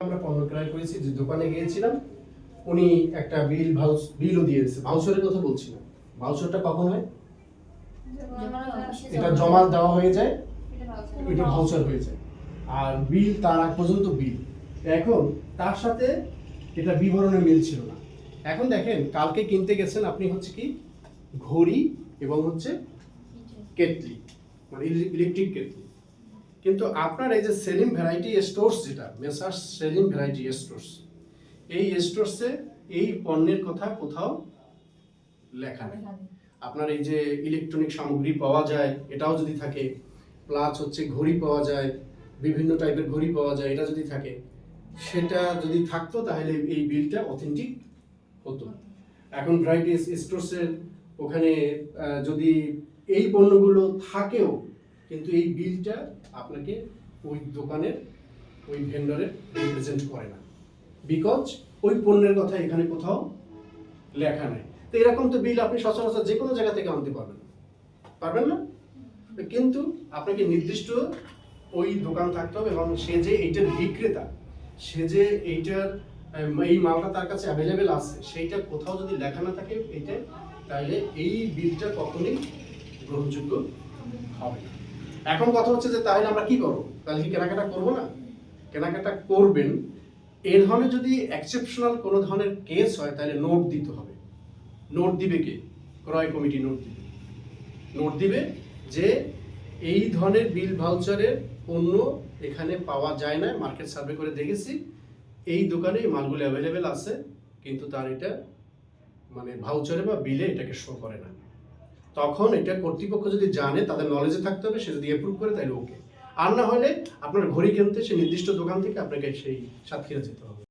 আমরা পণ্য ক্রয় করেছি, যে দোকানে গিয়েছিলাম উনি একটা বিলও দিয়েছে। ভাউচারের কথা বলছি না, ভাউচারটা কখন হয়, এটা জমা দেওয়া হয়ে যায়, এটা ভাউচার হয়ে যায়। আর বিল তার আগ পর্যন্ত বিল। এখন তার সাথে এটা বিবরণে মিল ছিল না। এখন দেখেন কালকে কিনতে গেছেন আপনি হচ্ছে কি ঘড়ি এবং হচ্ছে কেটলি, মানে ইলেকট্রিক কেটলি, কিন্তু আপনার এই যে সেলিম ভ্যারাইটি স্টোর্স, যেটা মেসার্স সেলিম ভ্যারাইটি স্টোর্স, এই স্টোর্সে এই পণ্যের কথা কোথাও লেখা নেই। আপনার এই যে ইলেকট্রনিক সামগ্রী পাওয়া যায় এটাও যদি থাকে, প্লাস হচ্ছে ঘড়ি পাওয়া যায়, বিভিন্ন টাইপের ঘড়ি পাওয়া যায়, এটা যদি থাকে, সেটা যদি থাকতো তাহলে এই বিলটা অথেন্টিক হতো। এখন ভ্যারাইটি স্টোর্সের ওখানে যদি এই পণ্যগুলো থাকেও, কিন্তু এই বিলটা আপনাকে ওই দোকানের ওই ভেন্ডরের রিপ্রেজেন্ট করে না, বিকজ ওই পণ্যের কথা এখানে কোথাও লেখা নেই। তো এরকম তো বিল আপনি সচরাচর যে কোনো জায়গা থেকে আনতে পারবেন না। কিন্তু আপনাকে নির্দিষ্ট ওই দোকান থাকতে হবে, এবং সে যে এইটার বিক্রেতা, সে যে এইটার এই মালটা তার কাছে অ্যাভেলেবেল আছে, সেইটা কোথাও যদি লেখা না থাকে এইটা, তাহলে এই বিলটা কখনোই গ্রহণযোগ্য হবে না। এখন কথা হচ্ছে যে তাহলে আমরা কি করবো, তাহলে কি কেনাকাটা করবো না? কেনাকাটা করবেন। এই ধরনের যদি এক্সেপশনাল কোনো ধরনের কেস হয় তাহলে নোট দিতে হবে। নোট দিবে কে? ক্রয় কমিটি নোট দিবে যে এই ধরনের বিল ভাউচারের পণ্য এখানে পাওয়া যায় না, মার্কেট সার্ভে করে দেখেছি, এই দোকানে এই মালগুলো অ্যাভেলেবেল আছে, কিন্তু তার এটা মানে ভাউচারে বা বিলে এটাকে শো করে না। তখন এটা কর্তৃপক্ষ যদি জানে, তাদের নলেজে থাকতে হবে, সে যদি অ্যাপ্রুভ করে তাহলে ওকে। আর না হলে আপনার ঘড়ি কিনতে সে নির্দিষ্ট দোকান থেকে আপনাকে সেই সাতক্ষীরা যেতে হবে।